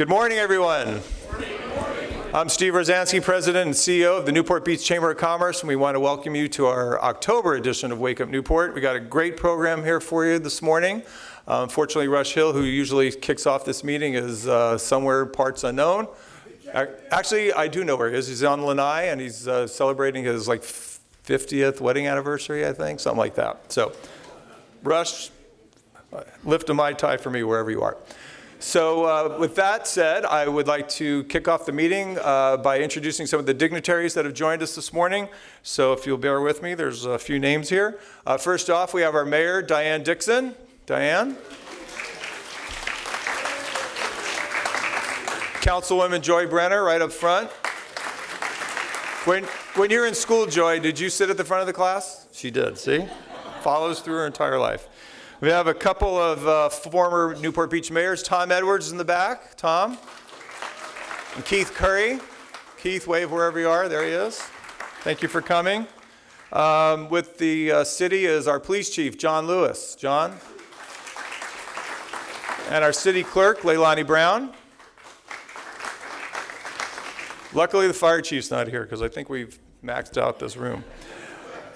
Good morning, everyone. I'm Steve Rosansky, President and CEO of the Newport Beach Chamber of Commerce, and we want to welcome you to our October edition of Wake Up Newport. We got a great program here for you this morning. Unfortunately, Rush Hill, who usually kicks off this meeting, is somewhere parts unknown. Actually, I do know where he is. He's on Lanai, and he's celebrating his 50th wedding anniversary, I think, something like that. So, Rush, lift a Mai Tai for me wherever you are. So with that said, I would like to kick off the meeting by introducing some of the dignitaries that have joined us this morning. So if you'll bear with me, there's a few names here. First off, we have our Mayor, Diane Dixon. Diane. Councilwoman Joy Brenner, right up front. When you were in school, Joy, did you sit at the front of the class? She did, see? Follows through her entire life. We have a couple of former Newport Beach mayors. Tom Edwards in the back. Tom. And Keith Curry. Keith, wave wherever you are. There he is. Thank you for coming. With the city is our police chief, John Lewis. John. And our city clerk, Leilani Brown. Luckily, the fire chief's not here because I think we've maxed out this room.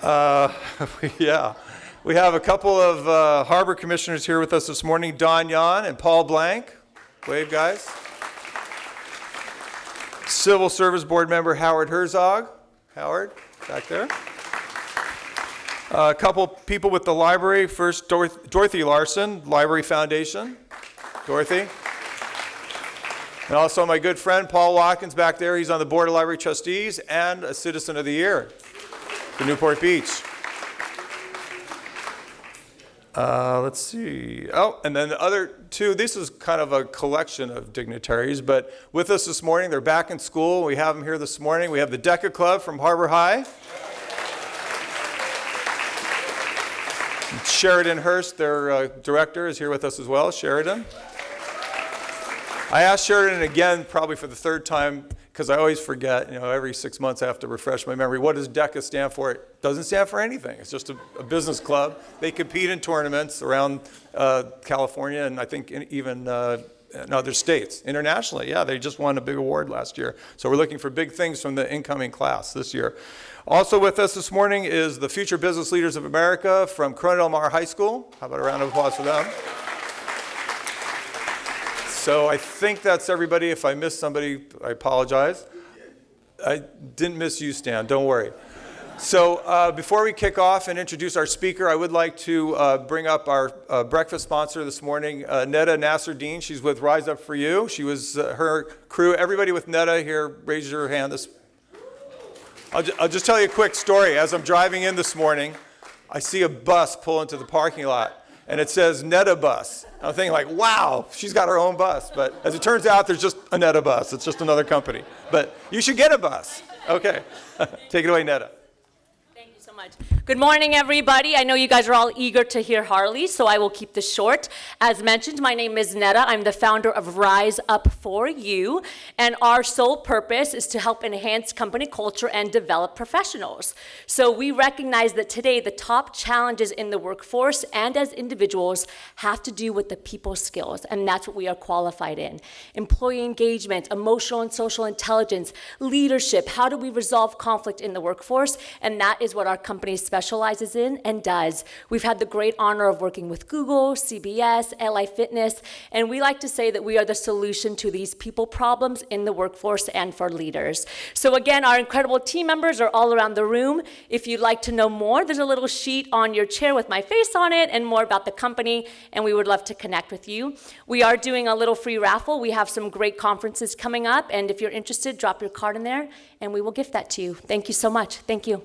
Yeah. We have a couple of harbor commissioners here with us this morning, Don Yan and Paul Blank. Wave, guys. Civil Service Board member Howard Herzog. Howard, back there. A couple people with the library. First, Dorothy Larson, Library Foundation. Dorothy. And also my good friend Paul Watkins back there. He's on the Board of Library Trustees and a Citizen of the Year for Newport Beach. Let's see. Oh, and then the other two, this is kind of a collection of dignitaries, but with us this morning, they're back in school. We have them here this morning. We have the DECA Club from Harbor High. Sheridan Hurst, their director, is here with us as well. Sheridan. I asked Sheridan again, probably for the third time, because I always forget, every 6 months I have to refresh my memory. What does DECA stand for? It doesn't stand for anything. It's just a business club. They compete in tournaments around California and I think even in other states. Internationally, yeah, they just won a big award last year. So we're looking for big things from the incoming class this year. Also with us this morning is the Future Business Leaders of America from Corona Del Mar High School. How about a round of applause for them? So I think that's everybody. If I missed somebody, I apologize. I didn't miss you, Stan. Don't worry. So before we kick off and introduce our speaker, I would like to bring up our breakfast sponsor this morning, Neda Nasser-Dean. She's with Rise Up For You. She was her crew. Everybody with Neda here, raise your hand. I'll just tell you a quick story. As I'm driving in this morning, I see a bus pull into the parking lot. And it says Neda Bus. I'm thinking wow, she's got her own bus. But as it turns out, there's just a Neda Bus. It's just another company. But you should get a bus. Okay. Take it away, Neda. Thank you so much. Good morning, everybody. I know you guys are all eager to hear Harley, so I will keep this short. As mentioned, my name is Neda. I'm the founder of Rise Up For You, and our sole purpose is to help enhance company culture and develop professionals. So we recognize that today the top challenges in the workforce and as individuals have to do with the people skills, and that's what we are qualified in. Employee engagement, emotional and social intelligence, leadership, how do we resolve conflict in the workforce, and that is what our company specializes in and does. We've had the great honor of working with Google, CBS, LA Fitness, and we like to say that we are the solution to these people problems in the workforce and for leaders. So again, our incredible team members are all around the room. If you'd like to know more, there's a little sheet on your chair with my face on it and more about the company, and we would love to connect with you. We are doing a little free raffle. We have some great conferences coming up, and if you're interested, drop your card in there, and we will gift that to you. Thank you so much. Thank you.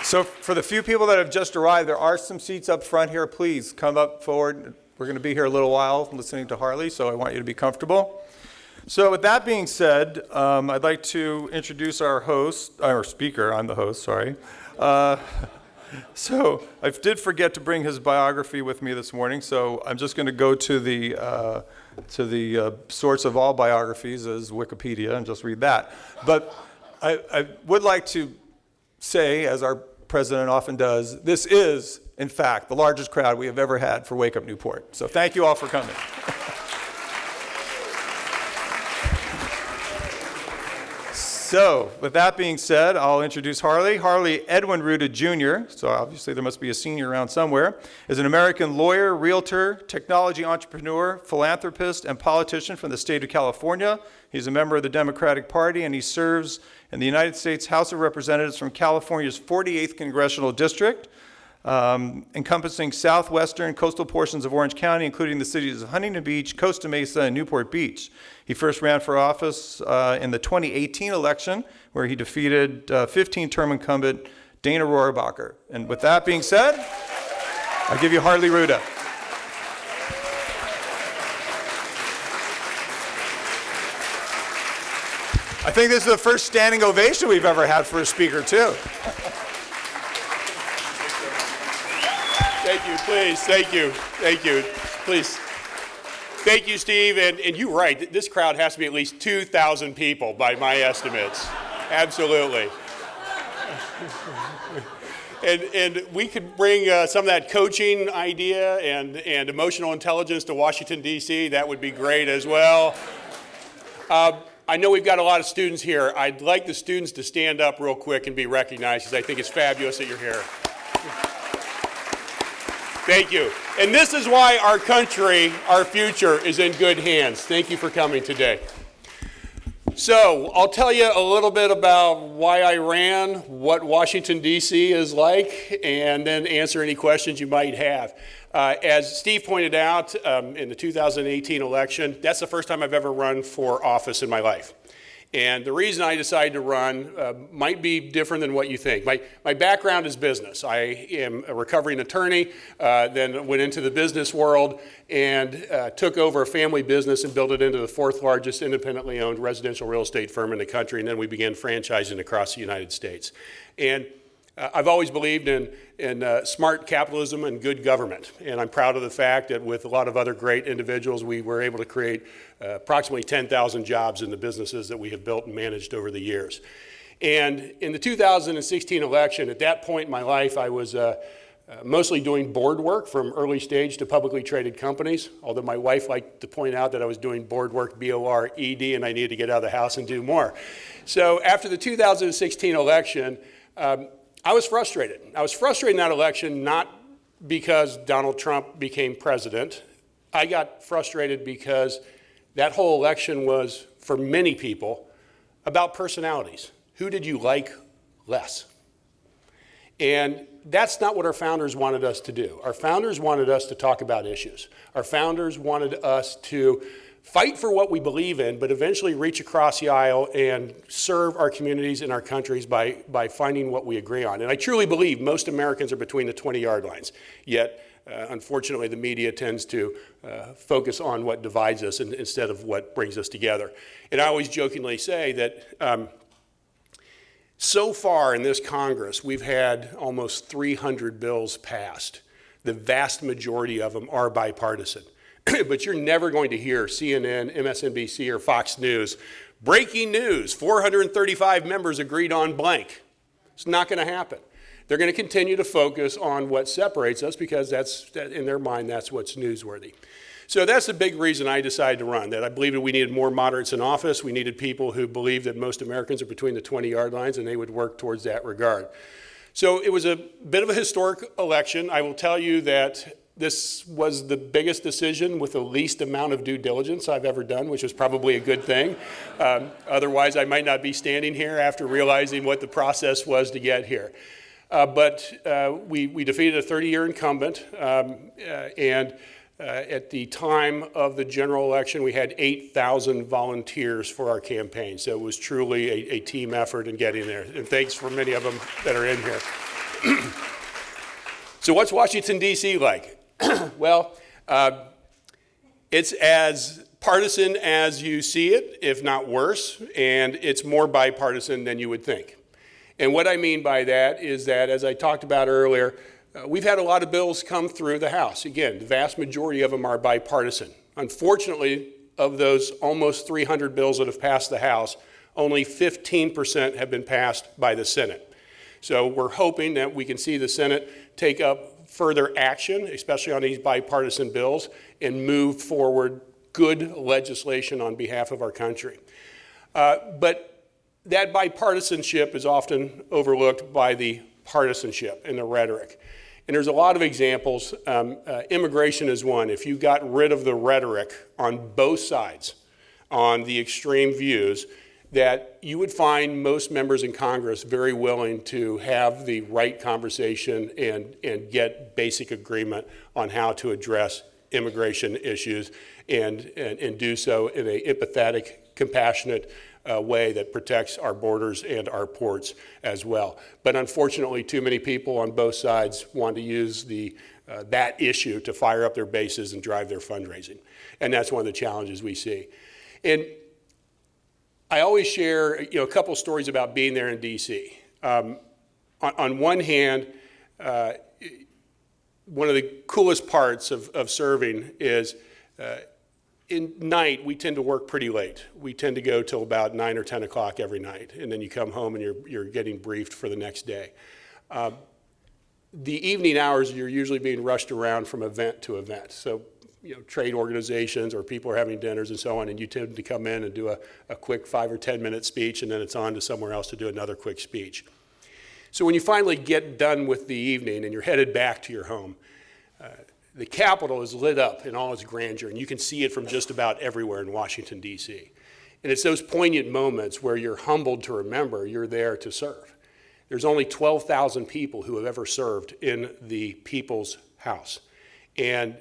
So for the few people that have just arrived, there are some seats up front here. Please come up forward. We're going to be here a little while listening to Harley, so I want you to be comfortable. So with that being said, I'd like to introduce our host, our speaker. I'm the host, sorry. So I did forget to bring his biography with me this morning, so I'm just going to go to the source of all biographies, as Wikipedia, and just read that. But I would like to say, as our President often does, this is, in fact, the largest crowd we have ever had for Wake Up Newport. So thank you all for coming. So, with that being said, I'll introduce Harley. Harley Edwin Rouda Jr., so obviously there must be a senior around somewhere, is an American lawyer, realtor, technology entrepreneur, philanthropist, and politician from the state of California. He's a member of the Democratic Party, and he serves in the United States House of Representatives from California's 48th Congressional District, encompassing southwestern coastal portions of Orange County, including the cities of Huntington Beach, Costa Mesa, and Newport Beach. He first ran for office in the 2018 election, where he defeated 15-term incumbent Dana Rohrabacher. And with that being said, I give you Harley Rouda. I think this is the first standing ovation we've ever had for a speaker, too. Thank you, please. Thank you. Thank you. Please. Thank you, Steve. And you're right. This crowd has to be at least 2,000 people by my estimates. Absolutely. And we could bring some of that coaching idea and emotional intelligence to Washington, D.C. That would be great as well. I know we've got a lot of students here. I'd like the students to stand up real quick and be recognized, because I think it's fabulous that you're here. Thank you. And this is why our country, our future, is in good hands. Thank you for coming today. So I'll tell you a little bit about why I ran, what Washington, D.C. is like, and then answer any questions you might have. As Steve pointed out, in the 2018 election, that's the first time I've ever run for office in my life. And the reason I decided to run might be different than what you think. My background is business. I am a recovering attorney, then went into the business world and took over a family business and built it into the fourth largest independently owned residential real estate firm in the country. And then we began franchising across the United States. And I've always believed in smart capitalism and good government. And I'm proud of the fact that with a lot of other great individuals, we were able to create approximately 10,000 jobs in the businesses that we have built and managed over the years. And in the 2016 election, at that point in my life, I was mostly doing board work from early stage to publicly traded companies, although my wife liked to point out that I was doing board work, B-O-R-E-D, and I needed to get out of the house and do more. So after the 2016 election, I was frustrated. I was frustrated in that election, not because Donald Trump became president. I got frustrated because that whole election was, for many people, about personalities. Who did you like less? And that's not what our founders wanted us to do. Our founders wanted us to talk about issues. Our founders wanted us to fight for what we believe in, but eventually reach across the aisle and serve our communities and our countries by finding what we agree on. And I truly believe most Americans are between the 20-yard lines. Yet, unfortunately, the media tends to focus on what divides us instead of what brings us together. And I always jokingly say that so far in this Congress, we've had almost 300 bills passed. The vast majority of them are bipartisan. But you're never going to hear CNN, MSNBC, or Fox News, breaking news, 435 members agreed on blank. It's not going to happen. They're going to continue to focus on what separates us because in their mind, that's what's newsworthy. So that's the big reason I decided to run, that I believed that we needed more moderates in office. We needed people who believed that most Americans are between the 20-yard lines, and they would work towards that regard. So it was a bit of a historic election. I will tell you that this was the biggest decision with the least amount of due diligence I've ever done, which was probably a good thing. Otherwise, I might not be standing here after realizing what the process was to get here. But we defeated a 30-year incumbent, and at the time of the general election, we had 8,000 volunteers for our campaign. So it was truly a team effort in getting there. And thanks for many of them that are in here. So what's Washington, D.C. like? Well, it's as partisan as you see it, if not worse, and it's more bipartisan than you would think. And what I mean by that is that, as I talked about earlier, we've had a lot of bills come through the House. Again, the vast majority of them are bipartisan. Unfortunately, of those almost 300 bills that have passed the House, only 15% have been passed by the Senate. So we're hoping that we can see the Senate take up further action, especially on these bipartisan bills, and move forward good legislation on behalf of our country. But that bipartisanship is often overlooked by the partisanship and the rhetoric. And there's a lot of examples. Immigration is one. If you got rid of the rhetoric on both sides, on the extreme views, that you would find most members in Congress very willing to have the right conversation and get basic agreement on how to address immigration issues and do so in an empathetic, compassionate way that protects our borders and our ports as well. But unfortunately, too many people on both sides want to use that issue to fire up their bases and drive their fundraising. And that's one of the challenges we see. And I always share a couple stories about being there in D.C. On one hand, one of the coolest parts of serving is in night, we tend to work pretty late. We tend to go till about 9 or 10 o'clock every night, and then you come home and you're getting briefed for the next day. The evening hours, you're usually being rushed around from event to event. So, trade organizations or people are having dinners and so on, and you tend to come in and do a quick 5 or 10 minute speech, and then it's on to somewhere else to do another quick speech. So when you finally get done with the evening and you're headed back to your home, the Capitol is lit up in all its grandeur, and you can see it from just about everywhere in Washington, D.C. And it's those poignant moments where you're humbled to remember you're there to serve. There's only 12,000 people who have ever served in the People's House. And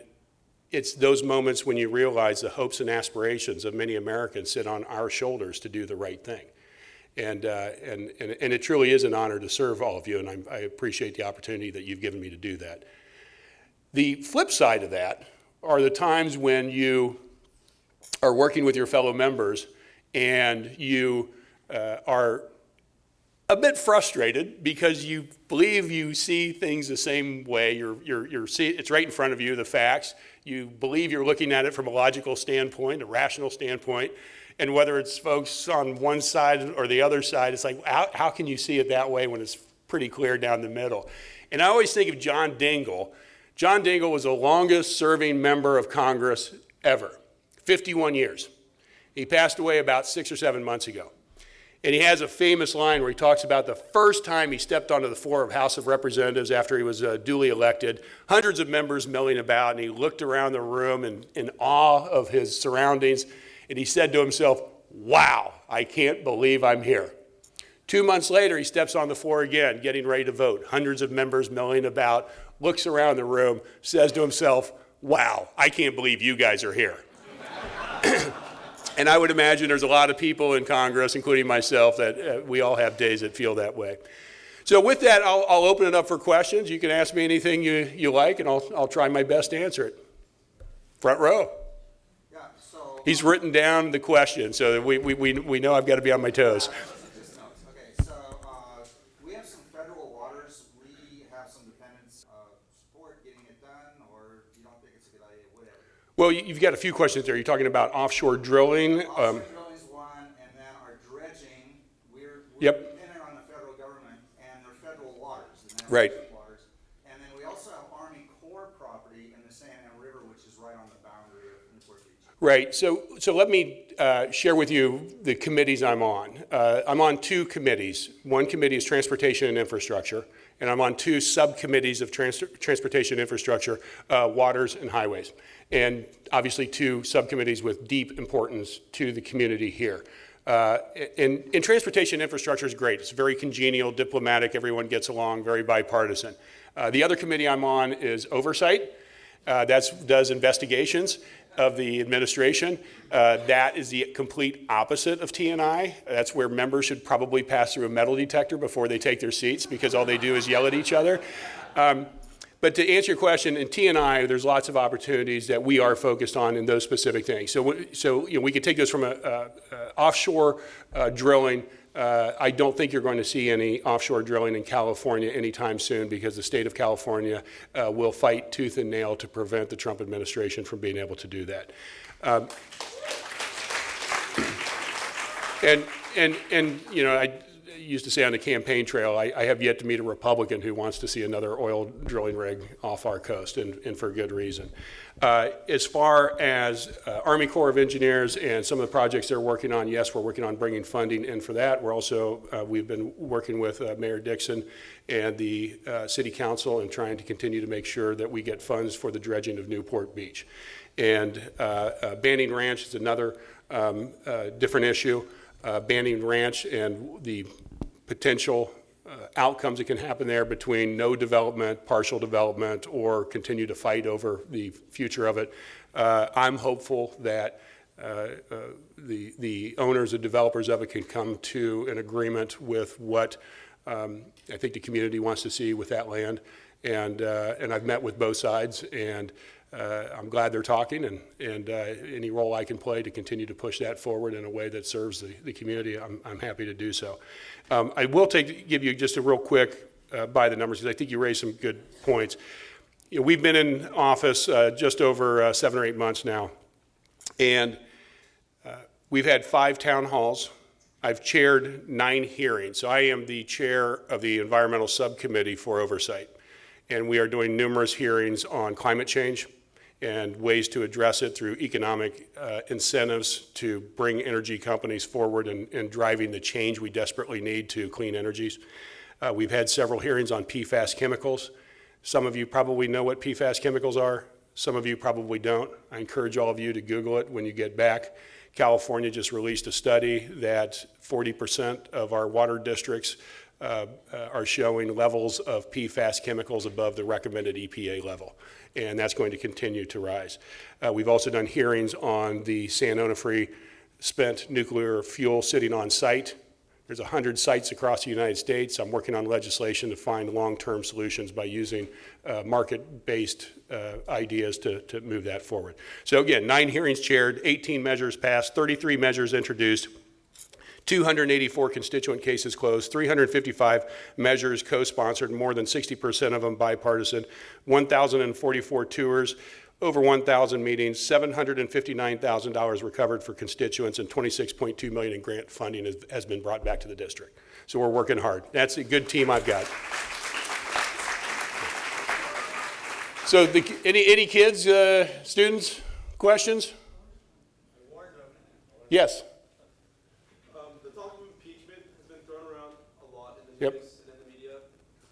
it's those moments when you realize the hopes and aspirations of many Americans sit on our shoulders to do the right thing. And it truly is an honor to serve all of you, and I appreciate the opportunity that you've given me to do that. The flip side of that are the times when you are working with your fellow members and you are a bit frustrated because you believe you see things the same way. It's right in front of you, the facts. You believe you're looking at it from a logical standpoint, a rational standpoint. And whether it's folks on one side or the other side, it's like, how can you see it that way when it's pretty clear down the middle? And I always think of John Dingell. John Dingell was the longest serving member of Congress ever, 51 years. He passed away about 6 or 7 months ago. And he has a famous line where he talks about the first time he stepped onto the floor of House of Representatives after he was duly elected, hundreds of members milling about, and he looked around the room in awe of his surroundings, and he said to himself, "Wow, I can't believe I'm here." 2 months later, he steps on the floor again, getting ready to vote. Hundreds of members milling about, looks around the room, says to himself, "Wow, I can't believe you guys are here." And I would imagine there's a lot of people in Congress, including myself, that we all have days that feel that way. So with that, I'll open it up for questions. You can ask me anything you like, and I'll try my best to answer it. Front row. Yeah, so He's written down the question, so that we know I've got to be on my toes. just notes. Okay, so we have some federal waters. We have some dependents support getting it done, or you don't think it's a good idea, whatever. Well, you've got a few questions there. You're talking about offshore drilling. Offshore drilling is one, and then our dredging. We're Yep. dependent on the federal government and their federal waters. And that's Right. waters. And then we also have Army Corps property in the Santa Ana River, which is right on the boundary of Newport Beach. Right. So let me share with you the committees I'm on. I'm on 2 committees. One committee is Transportation and Infrastructure, and I'm on 2 subcommittees of Transportation and Infrastructure, Waters and Highways, and obviously 2 subcommittees with deep importance to the community here. And Transportation and Infrastructure is great. It's very congenial, diplomatic, everyone gets along, very bipartisan. The other committee I'm on is Oversight. That does investigations of the administration. That is the complete opposite of T&I. That's where members should probably pass through a metal detector before they take their seats, because all they do is yell at each other. But to answer your question, in T&I, there's lots of opportunities that we are focused on in those specific things. So we could take this from offshore drilling. I don't think you're going to see any offshore drilling in California anytime soon, because the state of California will fight tooth and nail to prevent the Trump administration from being able to do that. used to say on the campaign trail, I have yet to meet a Republican who wants to see another oil drilling rig off our coast, and for good reason. As far as Army Corps of Engineers and some of the projects they're working on, yes, we're working on bringing funding in for that. We're also, we've been working with Mayor Dixon and the City Council and trying to continue to make sure that we get funds for the dredging of Newport Beach. And Banning Ranch is another different issue. Banning Ranch and the potential outcomes that can happen there between no development, partial development, or continue to fight over the future of it. I'm hopeful that the owners and developers of it can come to an agreement with what I think the community wants to see with that land. And I've met with both sides, and I'm glad they're talking, and any role I can play to continue to push that forward in a way that serves the community, I'm happy to do so. I will give you just a real quick by the numbers, because I think you raised some good points. You know, we've been in office just over 7 or 8 months now, and we've had 5 town halls. I've chaired 9 hearings, so I am the chair of the Environmental Subcommittee for Oversight, and we are doing numerous hearings on climate change and ways to address it through economic incentives to bring energy companies forward and driving the change we desperately need to clean energies. We've had several hearings on PFAS chemicals. Some of you probably know what PFAS chemicals are. Some of you probably don't. I encourage all of you to Google it when you get back. California just released a study that 40% of our water districts are showing levels of PFAS chemicals above the recommended EPA level, and that's going to continue to rise. We've also done hearings on the San Onofre spent nuclear fuel sitting on site. There's 100 sites across the United States. I'm working on legislation to find long-term solutions by using market-based ideas to move that forward. So again, 9 hearings chaired, 18 measures passed, 33 measures introduced, 284 constituent cases closed, 355 measures co-sponsored, more than 60% of them bipartisan, 1,044 tours, over 1,000 meetings, $759,000 recovered for constituents, and $26.2 million in grant funding has been brought back to the district. So we're working hard. That's a good team I've got. So any kids, students, questions? Yes. The topic of impeachment has been thrown around a lot in the Yep. news and in the media.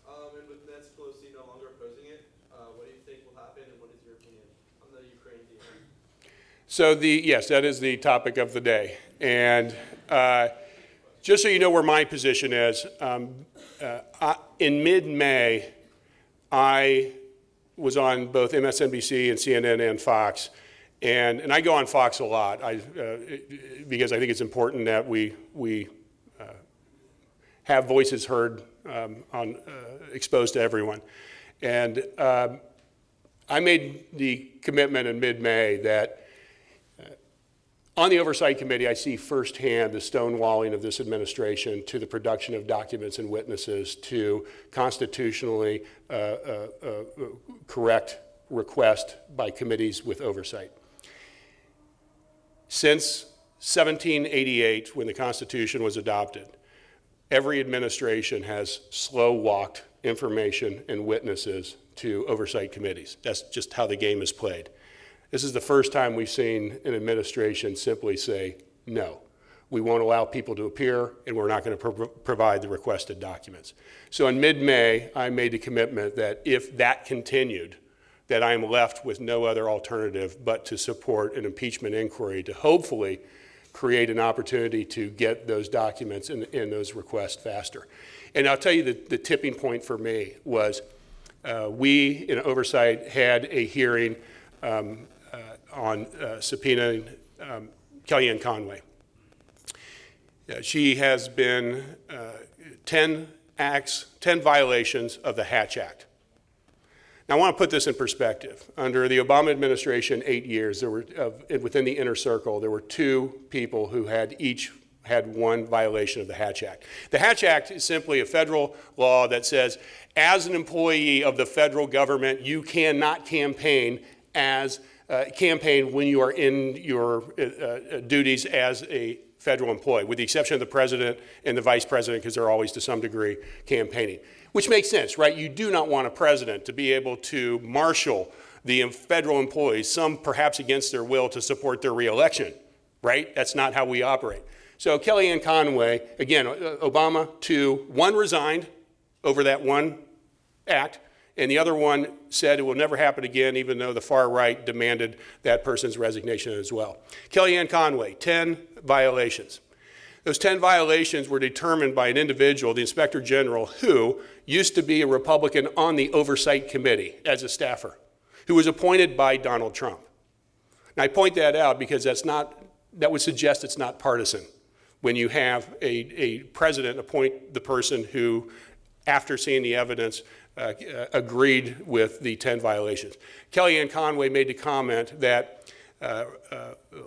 And with Nancy Pelosi no longer opposing it, what do you think will happen, and what is your opinion on the Ukraine deal? So yes, that is the topic of the day. And just so you know where my position is, in mid-May, I was on both MSNBC and CNN and Fox. And I go on Fox a lot because I think it's important that we have voices heard, exposed to everyone. And I made the commitment in mid-May that on the Oversight Committee, I see firsthand the stonewalling of this administration to the production of documents and witnesses to constitutionally correct request by committees with oversight. Since 1788, when the Constitution was adopted, every administration has slow-walked information and witnesses to oversight committees. That's just how the game is played. This is the first time we've seen an administration simply say, no, we won't allow people to appear, and we're not going to provide the requested documents. So in mid-May, I made the commitment that if that continued, that I am left with no other alternative but to support an impeachment inquiry to hopefully create an opportunity to get those documents and those requests faster. And I'll tell you the tipping point for me was we in Oversight had a hearing on subpoenaing Kellyanne Conway. She has been 10 violations of the Hatch Act. Now, I want to put this in perspective. Under the Obama administration, 8 years, there were within the inner circle, there were 2 people who had each had 1 violation of the Hatch Act. The Hatch Act is simply a federal law that says, as an employee of the federal government, you cannot campaign when you are in your duties as a federal employee, with the exception of the president and the vice president, because they're always to some degree campaigning. Which makes sense, right? You do not want a president to be able to marshal the federal employees, some perhaps against their will, to support their reelection, right? That's not how we operate. So Kellyanne Conway, again, Obama, one resigned over that one act, and the other one said it will never happen again, even though the far right demanded that person's resignation as well. Kellyanne Conway, 10 violations. Those 10 violations were determined by an individual, the Inspector General, who used to be a Republican on the Oversight Committee as a staffer, who was appointed by Donald Trump. And I point that out because that would suggest it's not partisan when you have a president appoint the person who, after seeing the evidence, agreed with the 10 violations. Kellyanne Conway made the comment that,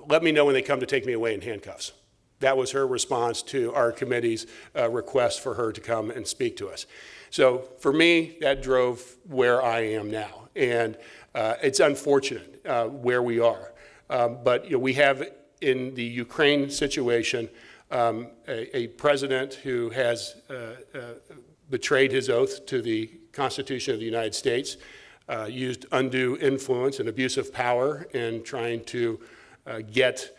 let me know when they come to take me away in handcuffs. That was her response to our committee's request for her to come and speak to us. So for me, that drove where I am now. And it's unfortunate where we are. But we have, in the Ukraine situation, a president who has betrayed his oath to the Constitution of the United States, used undue influence and abuse of power in trying to get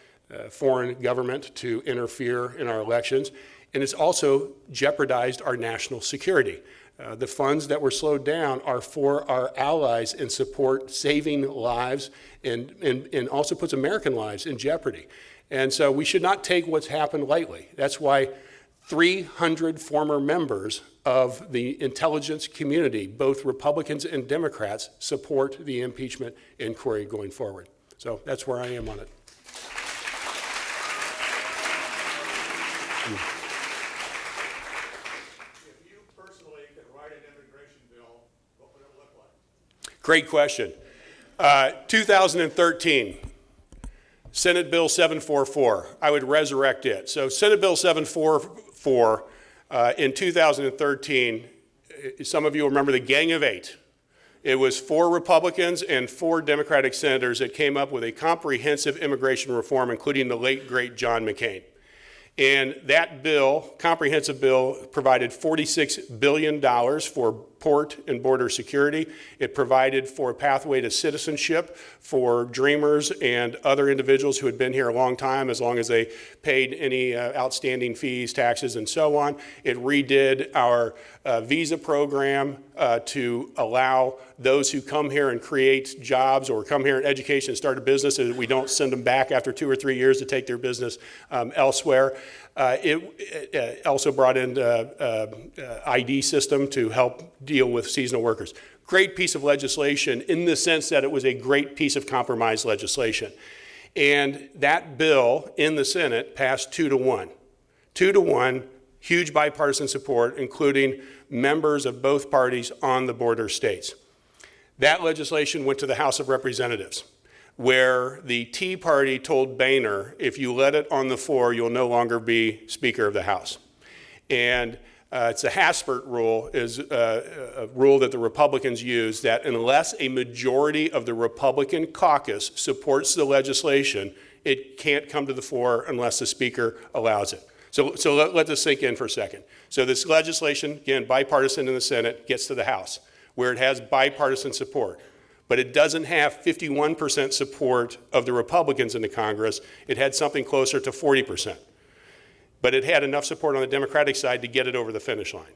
foreign government to interfere in our elections, and it's also jeopardized our national security. The funds that were slowed down are for our allies and support saving lives and also puts American lives in jeopardy. And so we should not take what's happened lightly. That's why 300 former members of the intelligence community, both Republicans and Democrats, support the impeachment inquiry going forward. So that's where I am on it. If you personally could write an immigration bill, what would it look like? Great question. 2013, Senate Bill 744. I would resurrect it. So Senate Bill 744 in 2013, some of you remember the Gang of Eight. It was 4 Republicans and 4 Democratic senators that came up with a comprehensive immigration reform, including the late, great John McCain. And that bill, comprehensive bill, provided $46 billion for port and border security. It provided for a pathway to citizenship for dreamers and other individuals who had been here a long time, as long as they paid any outstanding fees, taxes, and so on. It redid our visa program to allow those who come here and create jobs or come here in education and start a business, so that we don't send them back after 2 or 3 years to take their business elsewhere. It also brought in the ID system to help deal with seasonal workers. Great piece of legislation in the sense that it was a great piece of compromise legislation. And that bill in the Senate passed 2-1. 2-1, huge bipartisan support, including members of both parties on the border states. That legislation went to the House of Representatives, where the Tea Party told Boehner, if you let it on the floor, you'll no longer be Speaker of the House. And it's a Haspert rule, is a rule that the Republicans use, that unless a majority of the Republican caucus supports the legislation, it can't come to the floor unless the Speaker allows it. So let this sink in for a second. So this legislation, again, bipartisan in the Senate, gets to the House, where it has bipartisan support. But it doesn't have 51% support of the Republicans in the Congress. It had something closer to 40%. But it had enough support on the Democratic side to get it over the finish line.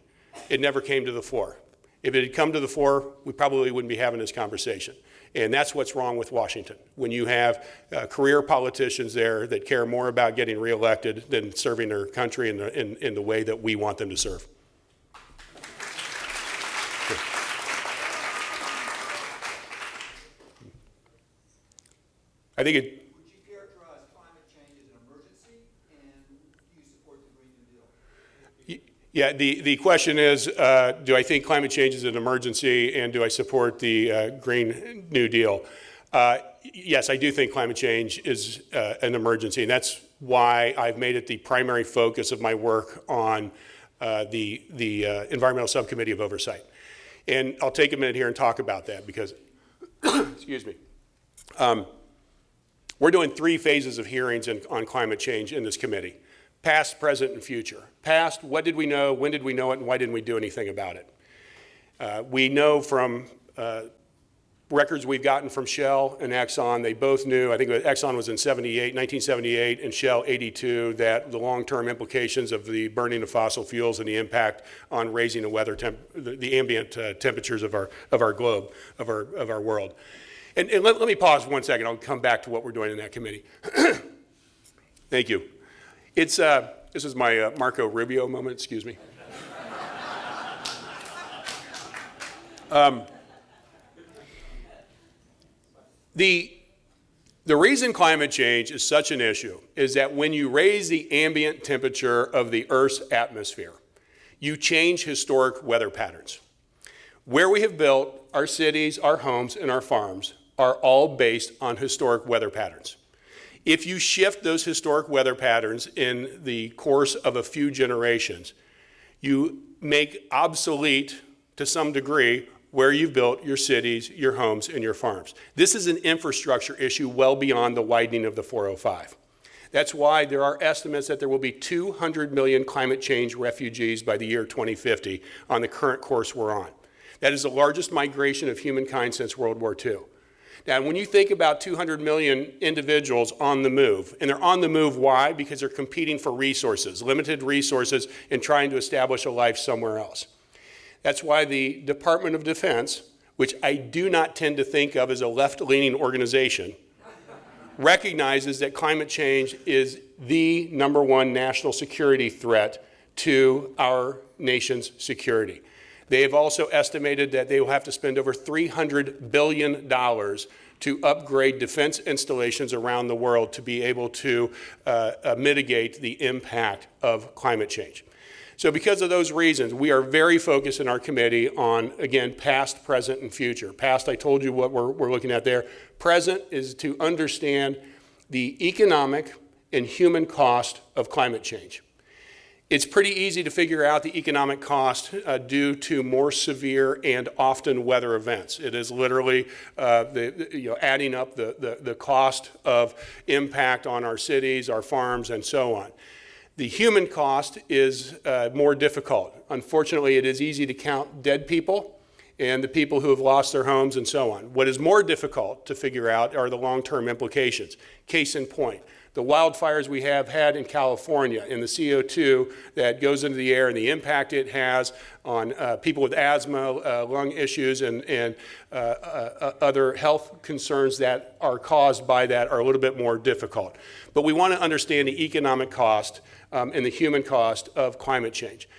It never came to the floor. If it had come to the floor, we probably wouldn't be having this conversation. And that's what's wrong with Washington. When you have career politicians there that care more about getting reelected than serving their country in the way that we want them to serve. I think it. Would you characterize climate change as an emergency, and do you support the Green New Deal? Yeah, the question is, do I think climate change is an emergency, and do I support the Green New Deal? Yes, I do think climate change is an emergency, and that's why I've made it the primary focus of my work on the Environmental Subcommittee of Oversight. And I'll take a minute here and talk about that because, excuse me, we're doing 3 phases of hearings on climate change in this committee. Past, present, and future. Past, what did we know, when did we know it, and why didn't we do anything about it? We know from records we've gotten from Shell and Exxon, they both knew, I think Exxon was in 1978, and Shell 82, that the long-term implications of the burning of fossil fuels and the impact on raising the ambient temperatures of our globe, of our world. And let me pause 1 second. I'll come back to what we're doing in that committee. Thank you. This is my Marco Rubio moment, excuse me. The reason climate change is such an issue is that when you raise the ambient temperature of the Earth's atmosphere, you change historic weather patterns. Where we have built our cities, our homes, and our farms are all based on historic weather patterns. If you shift those historic weather patterns in the course of a few generations, you make obsolete, to some degree, where you've built your cities, your homes, and your farms. This is an infrastructure issue well beyond the widening of the 405. That's why there are estimates that there will be 200 million climate change refugees by the year 2050 on the current course we're on. That is the largest migration of humankind since World War II. Now, when you think about 200 million individuals on the move, and they're on the move, why? Because they're competing for resources, limited resources, and trying to establish a life somewhere else. That's why the Department of Defense, which I do not tend to think of as a left-leaning organization, recognizes that climate change is the #1 national security threat to our nation's security. They have also estimated that they will have to spend over $300 billion to upgrade defense installations around the world to be able to mitigate the impact of climate change. So because of those reasons, we are very focused in our committee on, again, past, present, and future. Past, I told you what we're looking at there. Present is to understand the economic and human cost of climate change. It's pretty easy to figure out the economic cost due to more severe and often weather events. It is literally adding up the cost of impact on our cities, our farms, and so on. The human cost is more difficult. Unfortunately, it is easy to count dead people and the people who have lost their homes and so on. What is more difficult to figure out are the long-term implications. Case in point, the wildfires we have had in California and the CO2 that goes into the air and the impact it has on people with asthma, lung issues, and other health concerns that are caused by that are a little bit more difficult. But we want to understand the economic cost and the human cost of climate change.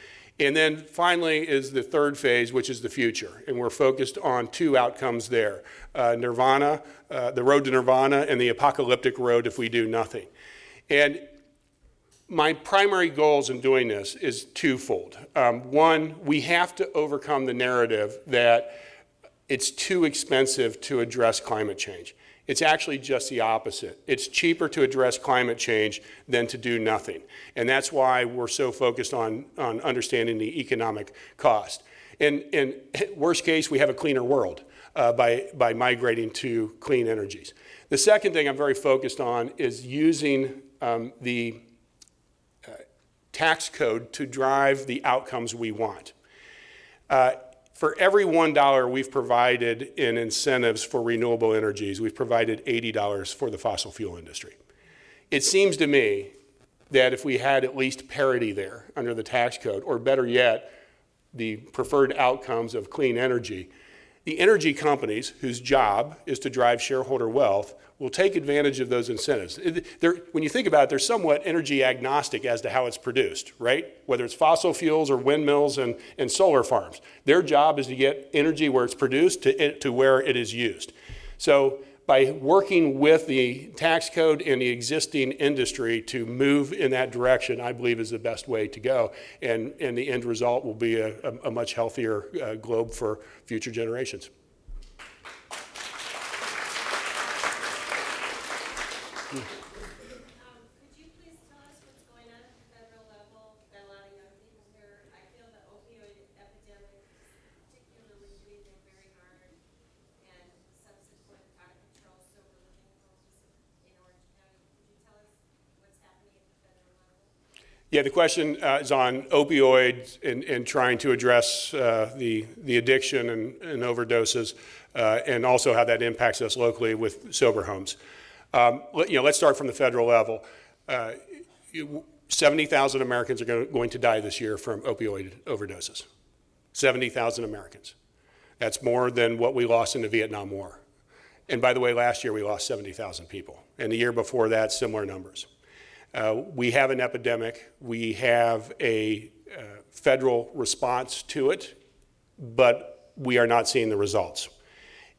And then finally is the third phase, which is the future. And we're focused on two outcomes there. Nirvana, the road to nirvana, and the apocalyptic road if we do nothing. And my primary goals in doing this is twofold. One, we have to overcome the narrative that it's too expensive to address climate change. It's actually just the opposite. It's cheaper to address climate change than to do nothing. And that's why we're so focused on understanding the economic cost. In worst case, we have a cleaner world by migrating to clean energies. The second thing I'm very focused on is using the tax code to drive the outcomes we want. For every $1 we've provided in incentives for renewable energies, we've provided $80 for the fossil fuel industry. It seems to me that if we had at least parity there under the tax code, or better yet, the preferred outcomes of clean energy, the energy companies whose job is to drive shareholder wealth will take advantage of those incentives. When you think about it, they're somewhat energy agnostic as to how it's produced, right? Whether it's fossil fuels or windmills and solar farms. Their job is to get energy where it's produced to where it is used. So by working with the tax code and the existing industry to move in that direction, I believe is the best way to go. And the end result will be a much healthier globe for future generations. Could you please tell us what's going on at the federal level? We've got a lot of young people here. I feel the opioid epidemic is particularly breathing very hard and subsequent out of control sober living homes in Orange County. Could you tell us what's happening at the federal level? Yeah, the question is on opioids and trying to address the addiction and overdoses, and also how that impacts us locally with sober homes. Let's start from the federal level. 70,000 Americans are going to die this year from opioid overdoses. 70,000 Americans. That's more than what we lost in the Vietnam War. And by the way, last year we lost 70,000 people. And the year before that, similar numbers. We have an epidemic. We have a federal response to it, but we are not seeing the results.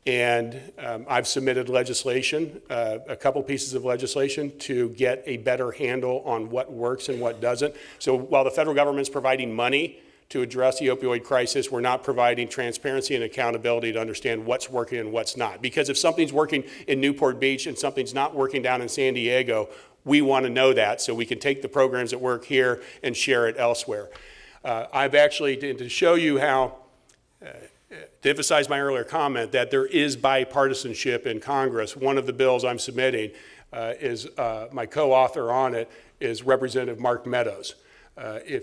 And I've submitted legislation, a couple pieces of legislation to get a better handle on what works and what doesn't. So while the federal government's providing money to address the opioid crisis, we're not providing transparency and accountability to understand what's working and what's not. Because if something's working in Newport Beach and something's not working down in San Diego, we want to know that so we can take the programs that work here and share it elsewhere. I've actually, to show you how, to emphasize my earlier comment that there is bipartisanship in Congress, one of the bills I'm submitting is, my co-author on it is Representative Mark Meadows.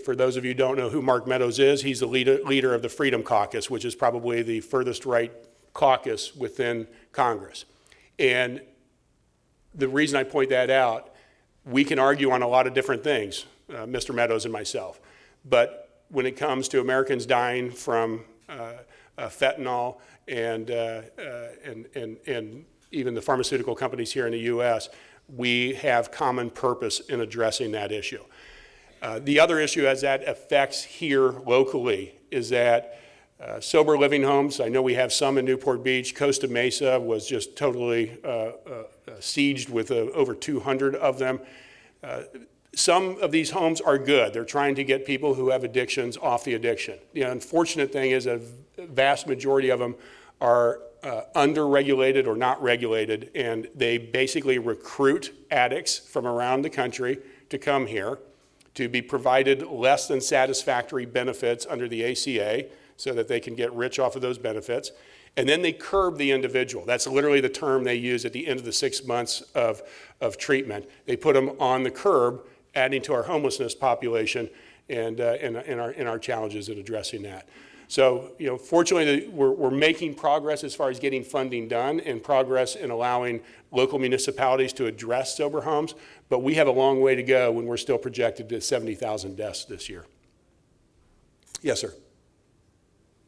For those of you who don't know who Mark Meadows is, he's the leader of the Freedom Caucus, which is probably the furthest right caucus within Congress. And the reason I point that out, we can argue on a lot of different things, Mr. Meadows and myself. But when it comes to Americans dying from fentanyl and even the pharmaceutical companies here in the U.S., we have common purpose in addressing that issue. The other issue as that affects here locally is that sober living homes, I know we have some in Newport Beach. Costa Mesa was just totally sieged with over 200 of them. Some of these homes are good. They're trying to get people who have addictions off the addiction. The unfortunate thing is a vast majority of them are under-regulated or not regulated, and they basically recruit addicts from around the country to come here to be provided less than satisfactory benefits under the ACA so that they can get rich off of those benefits. And then they curb the individual. That's literally the term they use at the end of the 6 months of treatment. They put them on the curb, adding to our homelessness population and our challenges in addressing that. So, fortunately, we're making progress as far as getting funding done and progress in allowing local municipalities to address sober homes, but we have a long way to go when we're still projected to 70,000 deaths this year. Yes, sir.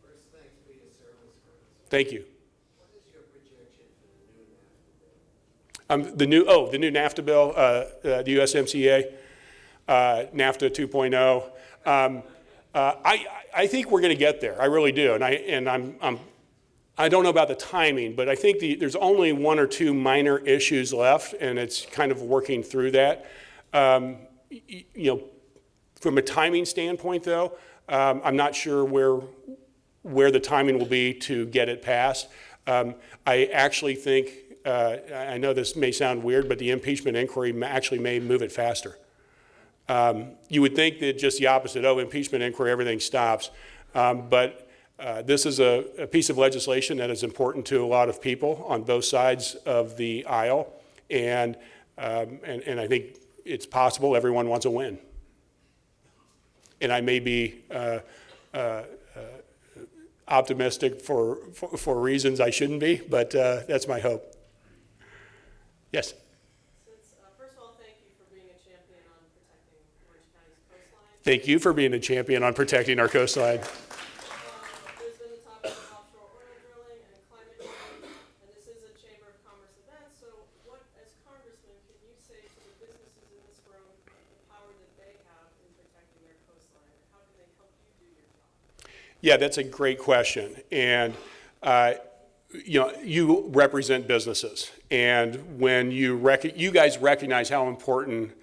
First, thanks for your service, Chris. Thank you. What is your projection for the new NAFTA bill? The new NAFTA bill, the USMCA, NAFTA 2.0. I think we're going to get there. I really do, I don't know about the timing, but I think there's only one or two minor issues left, and it's kind of working through that. From a timing standpoint, though, I'm not sure where the timing will be to get it passed. I actually think, I know this may sound weird, but the impeachment inquiry actually may move it faster. You would think that just the opposite, impeachment inquiry, everything stops. But this is a piece of legislation that is important to a lot of people on both sides of the aisle. And I think it's possible everyone wants a win. And I may be optimistic for reasons I shouldn't be, but that's my hope. Yes? First of all, thank you for being a champion on protecting Orange County's coastline. Thank you for being a champion on protecting our coastline. There's been the topic of offshore oil drilling and climate change, and this is a Chamber of Commerce event, so what, as Congressman, can you say to the businesses in this room the power that they have in protecting their coastline, and how can they help you do your job? Yeah, that's a great question. And you represent businesses, and when you guys recognize how important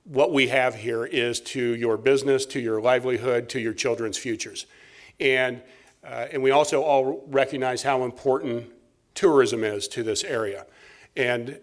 what we have here is to your business, to your livelihood, to your children's futures. And we also all recognize how important tourism is to this area. And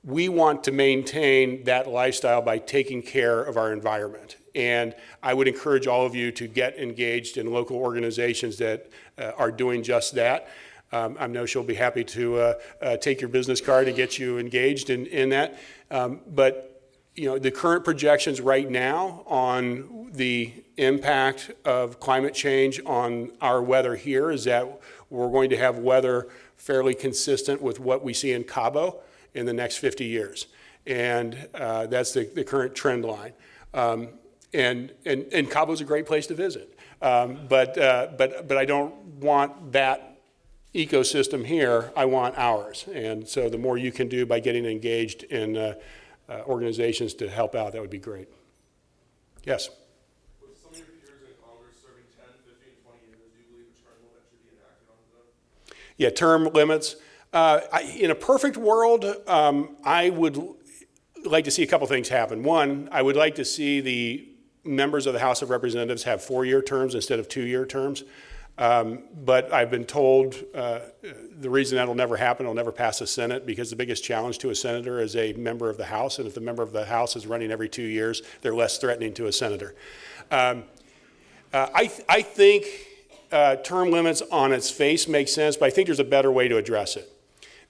we want to maintain that lifestyle by taking care of our environment. And I would encourage all of you to get engaged in local organizations that are doing just that. I know she'll be happy to take your business card and get you engaged in that. But the current projections right now on the impact of climate change on our weather here is that we're going to have weather fairly consistent with what we see in Cabo in the next 50 years. And that's the current trend line. And Cabo's a great place to visit. But I don't want that ecosystem here, I want ours. And so the more you can do by getting engaged in organizations to help out, that would be great. Yes? With some of your peers in Congress serving 10, 15, 20 years, do you believe a term limit should be enacted on them? Yeah, term limits. In a perfect world, I would like to see a couple things happen. One, I would like to see the members of the House of Representatives have 4-year terms instead of 2-year terms. But I've been told the reason that'll never happen, it'll never pass the Senate, because the biggest challenge to a senator is a member of the House, and if the member of the House is running every 2 years, they're less threatening to a senator. I think term limits on its face make sense, but I think there's a better way to address it.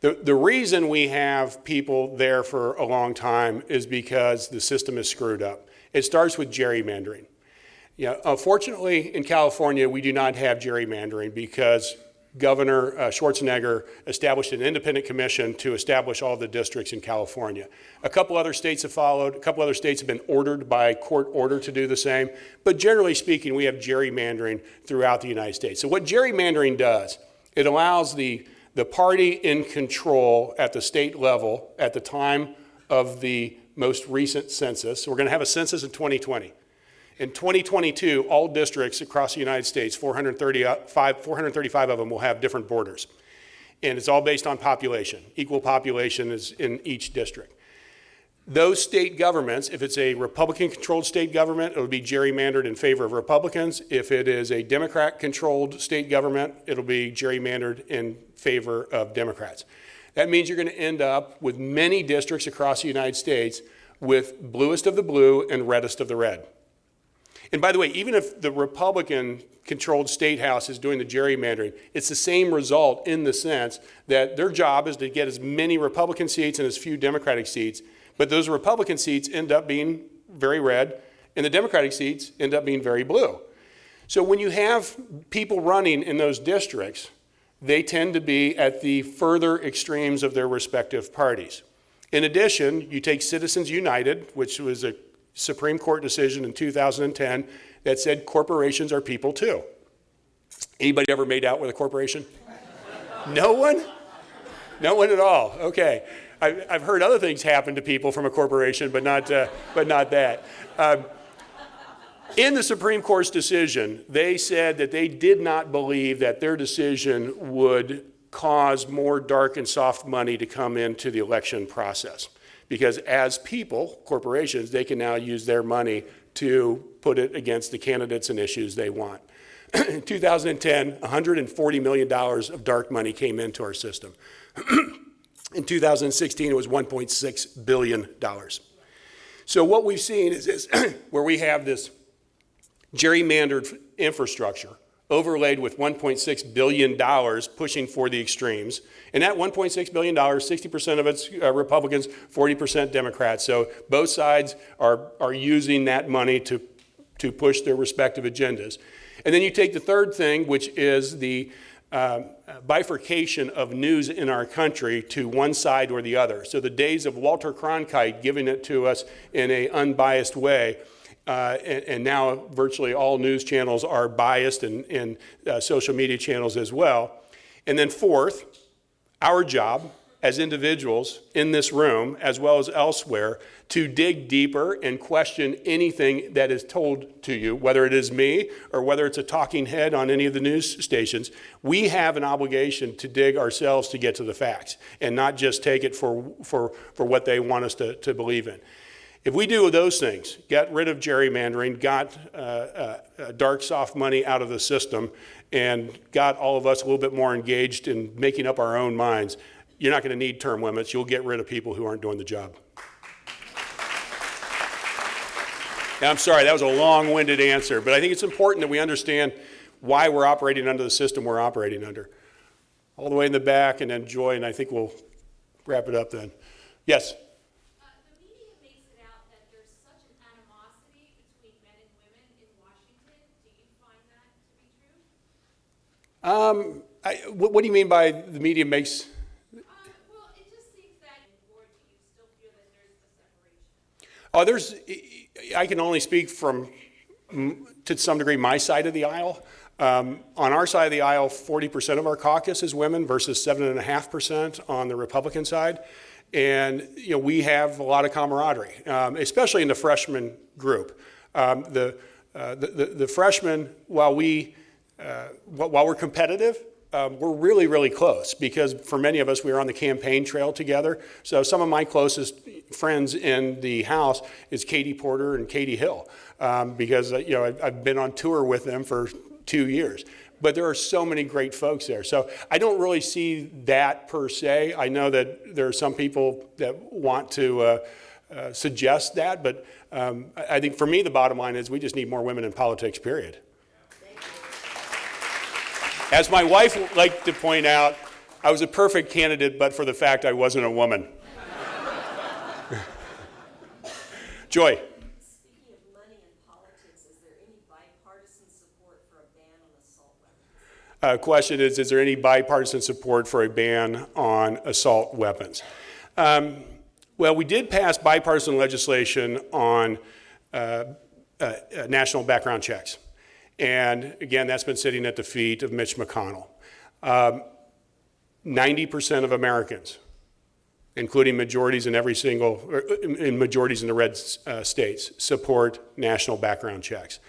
The reason we have people there for a long time is because the system is screwed up. It starts with gerrymandering. Unfortunately, in California, we do not have gerrymandering because Governor Schwarzenegger established an independent commission to establish all the districts in California. A couple other states have followed. A couple other states have been ordered by court order to do the same. But generally speaking, we have gerrymandering throughout the United States. So what gerrymandering does, it allows the party in control at the state level at the time of the most recent census. We're going to have a census in 2020. In 2022, all districts across the United States, 435 of them will have different borders. And it's all based on population. Equal population is in each district. Those state governments, if it's a Republican-controlled state government, it'll be gerrymandered in favor of Republicans. If it is a Democrat-controlled state government, it'll be gerrymandered in favor of Democrats. That means you're going to end up with many districts across the United States with bluest of the blue and reddest of the red. And by the way, even if the Republican-controlled state house is doing the gerrymandering, it's the same result in the sense that their job is to get as many Republican seats and as few Democratic seats, but those Republican seats end up being very red, and the Democratic seats end up being very blue. So when you have people running in those districts, they tend to be at the further extremes of their respective parties. In addition, you take Citizens United, which was a Supreme Court decision in 2010 that said corporations are people too. Anybody ever made out with a corporation? No one? No one at all. Okay. I've heard other things happen to people from a corporation, but not that. In the Supreme Court's decision, they said that they did not believe that their decision would cause more dark and soft money to come into the election process. Because as people, corporations, they can now use their money to put it against the candidates and issues they want. In 2010, $140 million of dark money came into our system. In 2016, it was $1.6 billion. So what we've seen is this, where we have this gerrymandered infrastructure overlaid with $1.6 billion pushing for the extremes. And that $1.6 billion, 60% of it's Republicans, 40% Democrats. So both sides are using that money to push their respective agendas. And then you take the third thing, which is the bifurcation of news in our country to one side or the other. So the days of Walter Cronkite giving it to us in an unbiased way, and now virtually all news channels are biased and social media channels as well. And then fourth, our job as individuals in this room, as well as elsewhere, to dig deeper and question anything that is told to you, whether it is me or whether it's a talking head on any of the news stations. We have an obligation to dig ourselves to get to the facts and not just take it for what they want us to believe in. If we do those things, get rid of gerrymandering, got dark, soft money out of the system, and got all of us a little bit more engaged in making up our own minds, you're not going to need term limits. You'll get rid of people who aren't doing the job. Now, I'm sorry, that was a long-winded answer, but I think it's important that we understand why we're operating under the system we're operating under. All the way in the back, and then Joy, and I think we'll wrap it up then. Yes? The media makes it out that What do you mean by the media makes? Well, it just seems that board, do you still feel that there's a separation? I can only speak from, to some degree, my side of the aisle. On our side of the aisle, 40% of our caucus is women versus 7.5% on the Republican side. And, we have a lot of camaraderie, especially in the freshman group. The freshmen, while we're competitive, we're really, really close because for many of us, we were on the campaign trail together. So some of my closest friends in the House is Katie Porter and Katie Hill because, I've been on tour with them for 2 years. But there are so many great folks there. So I don't really see that per se. I know that there are some people that want to suggest that, but I think for me, the bottom line is we just need more women in politics, period. As my wife liked to point out, I was a perfect candidate, but for the fact I wasn't a woman. Joy. Speaking of money in politics, is there any bipartisan support for a ban on assault weapons? Question is there any bipartisan support for a ban on assault weapons? Well, we did pass bipartisan legislation on national background checks. And again, that's been sitting at the feet of Mitch McConnell. 90% of Americans, including majorities in majorities in the red states, support national background checks.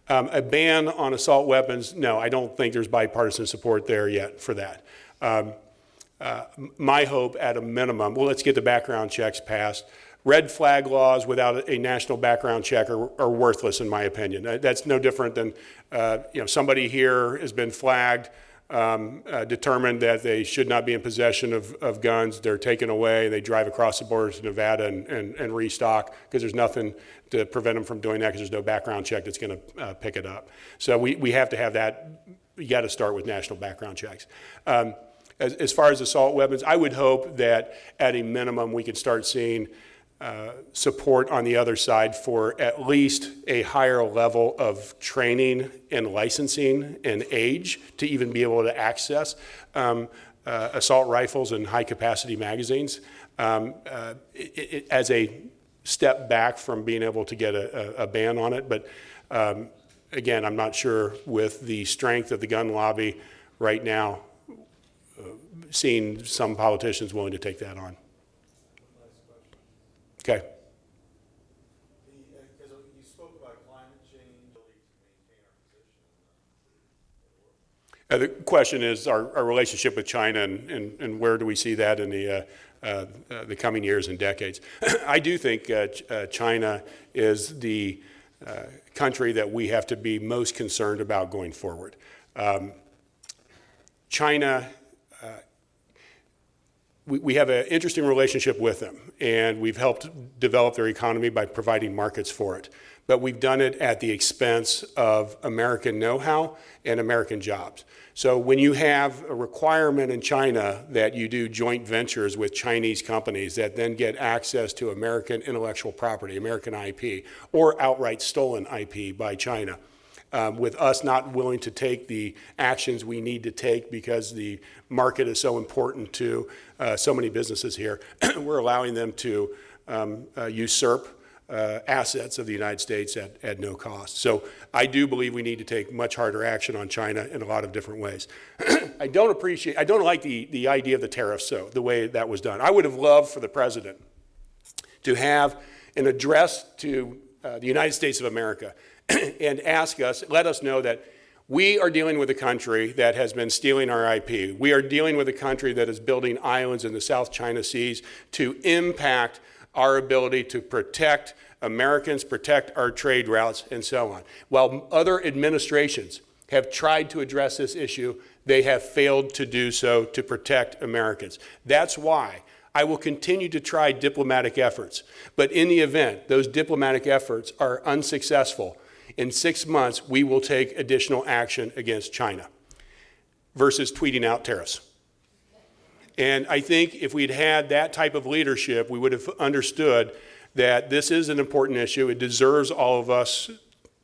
A ban on assault weapons, no, I don't think there's bipartisan support there yet for that. My hope at a minimum, well, let's get the background checks passed. Red flag laws without a national background check are worthless, in my opinion. That's no different than, somebody here has been flagged, determined that they should not be in possession of guns. They're taken away. They drive across the border to Nevada and restock because there's nothing to prevent them from doing that because there's no background check that's going to pick it up. So we have to have that. You got to start with national background checks. As far as assault weapons, I would hope that at a minimum we could start seeing support on the other side for at least a higher level of training and licensing and age to even be able to access assault rifles and high-capacity magazines as a step back from being able to get a ban on it. But again, I'm not sure with the strength of the gun lobby right now, seeing some politicians willing to take that on. Okay. Because you spoke about climate change, to maintain our position. The question is our relationship with China and where do we see that in the coming years and decades. I do think China is the country that we have to be most concerned about going forward. China, we have an interesting relationship with them, and we've helped develop their economy by providing markets for it. But we've done it at the expense of American know-how and American jobs. So when you have a requirement in China that you do joint ventures with Chinese companies that then get access to American intellectual property, American IP, or outright stolen IP by China, with us not willing to take the actions we need to take because the market is so important to so many businesses here, we're allowing them to usurp assets of the United States at no cost. So I do believe we need to take much harder action on China in a lot of different ways. I don't like the idea of the tariffs, though, the way that was done. I would have loved for the president to have an address to the United States of America and let us know that we are dealing with a country that has been stealing our IP. We are dealing with a country that is building islands in the South China Seas to impact our ability to protect Americans, protect our trade routes, and so on. While other administrations have tried to address this issue, they have failed to do so to protect Americans. That's why I will continue to try diplomatic efforts. But in the event those diplomatic efforts are unsuccessful, in 6 months, we will take additional action against China versus tweeting out tariffs. And I think if we'd had that type of leadership, we would have understood that this is an important issue. It deserves all of us,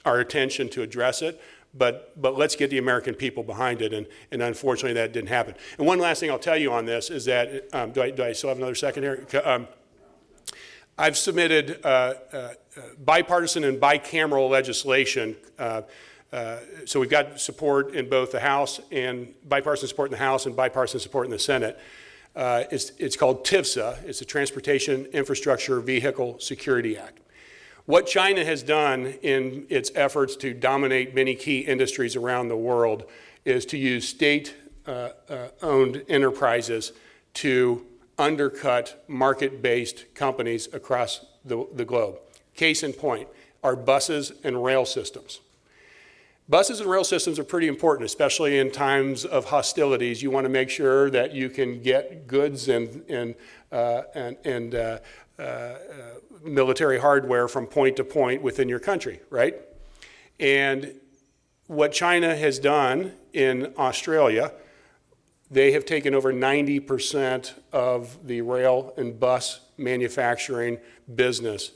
our attention to address it. but let's get the American people behind it, and unfortunately that didn't happen. And one last thing I'll tell you on this is that, do I still have another second here? I've submitted bipartisan and bicameral legislation. So we've got support in both the House, and bipartisan support in the House and bipartisan support in the Senate. It's called TIVSA. It's the Transportation Infrastructure Vehicle Security Act. What China has done in its efforts to dominate many key industries around the world is to use state-owned enterprises to undercut market-based companies across the globe. Case in point, our buses and rail systems. Buses and rail systems are pretty important, especially in times of hostilities. You want to make sure that you can get goods and military hardware from point to point within your country, right? And what China has done in Australia, they have taken over 90% of the rail and bus manufacturing business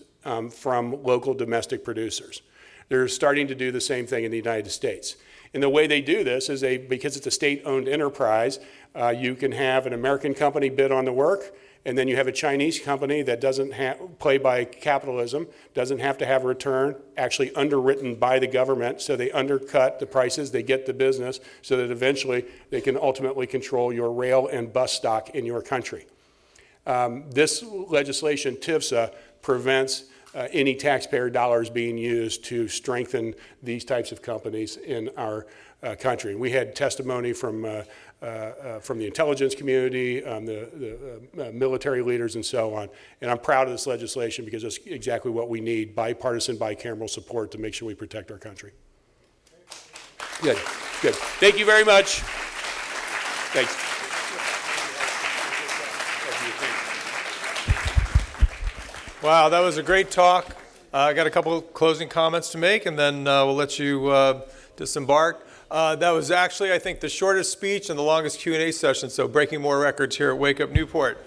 from local domestic producers. They're starting to do the same thing in the United States. And the way they do this is because it's a state-owned enterprise, you can have an American company bid on the work, and then you have a Chinese company that doesn't play by capitalism, doesn't have to have a return, actually underwritten by the government, so they undercut the prices, they get the business, so that eventually they can ultimately control your rail and bus stock in your country. This legislation, TIVSA, prevents any taxpayer dollars being used to strengthen these types of companies in our country. We had testimony from the intelligence community, the military leaders, and so on. And I'm proud of this legislation because it's exactly what we need: bipartisan, bicameral support to make sure we protect our country. Good, good. Thank you very much. Thanks. Wow, that was a great talk. I got a couple of closing comments to make, and then we'll let you disembark. That was actually, I think, the shortest speech and the longest Q&A session, so breaking more records here at Wake Up Newport.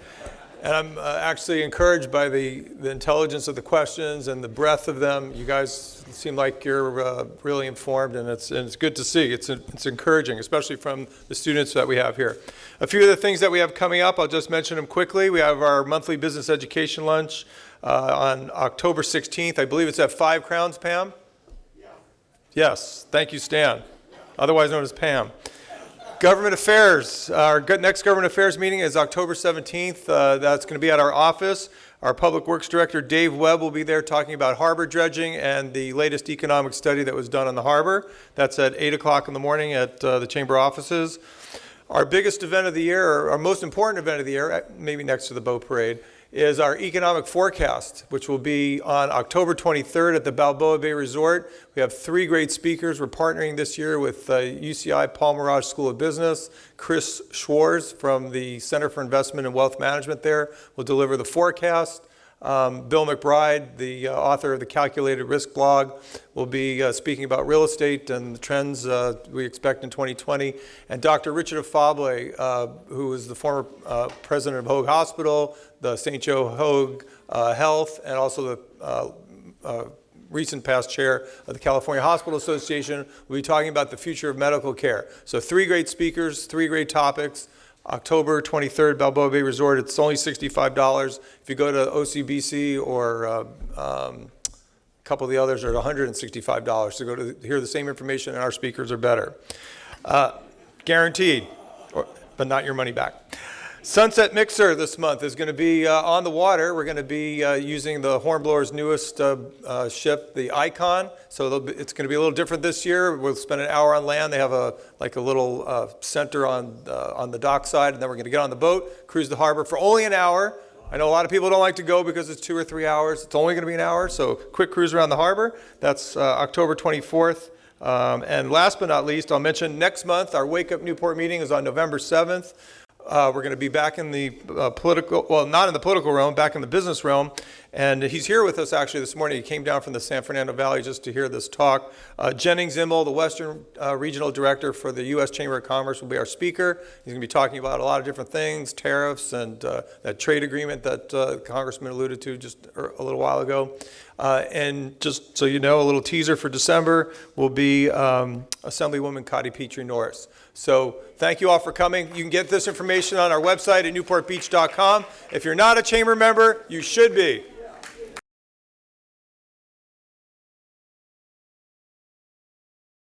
And I'm actually encouraged by the intelligence of the questions and the breadth of them. You guys seem like you're really informed, and it's good to see. It's encouraging, especially from the students that we have here. A few of the things that we have coming up, I'll just mention them quickly. We have our monthly business education lunch on October 16th. I believe it's at 5 Crowns, Pam? Yeah. Yes, thank you, Stan, otherwise known as Pam. Government Affairs, our next Government Affairs meeting is October 17th. That's going to be at our office. Our Public Works Director, Dave Webb, will be there talking about harbor dredging and the latest economic study that was done on the harbor. That's at 8 o'clock in the morning at the Chamber offices. Our biggest event of the year, or our most important event of the year, maybe next to the boat parade, is our economic forecast, which will be on October 23rd at the Balboa Bay Resort. We have 3 great speakers. We're partnering this year with UCI Paul Mirage School of Business. Chris Schwartz from the Center for Investment and Wealth Management there will deliver the forecast. Bill McBride, the author of the Calculated Risk blog, will be speaking about real estate and the trends we expect in 2020. And Dr. Richard Afable, who is the former president of Hoag Hospital, the St. Joe Hoag Health, and also the recent past chair of the California Hospital Association, will be talking about the future of medical care. So 3 great speakers, 3 great topics. October 23rd, Balboa Bay Resort. It's only $65. If you go to OCBC or a couple of the others are $165 to go to hear the same information, and our speakers are better. Guaranteed, but not your money back. Sunset Mixer this month is going to be on the water. We're going to be using the Hornblower's newest ship, the Icon. So it's going to be a little different this year. We'll spend an hour on land. They have a little center on the dock side, and then we're going to get on the boat, cruise the harbor for only an hour. I know a lot of people don't like to go because it's 2 or 3 hours. It's only going to be an hour, so quick cruise around the harbor. That's October 24th. And last but not least, I'll mention next month, our Wake Up Newport meeting is on November 7th. We're going to be back in the political, well, not in the political realm, back in the business realm. And he's here with us actually this morning. He came down from the San Fernando Valley just to hear this talk. Jennings Immel, the Western Regional Director for the U.S. Chamber of Commerce, will be our speaker. He's going to be talking about a lot of different things, tariffs and that trade agreement that the Congressman alluded to just a little while ago. And just so you know, a little teaser for December will be Assemblywoman Cotty Petrie Norris. So thank you all for coming. You can get this information on our website at newportbeach.com. If you're not a chamber member, you should be.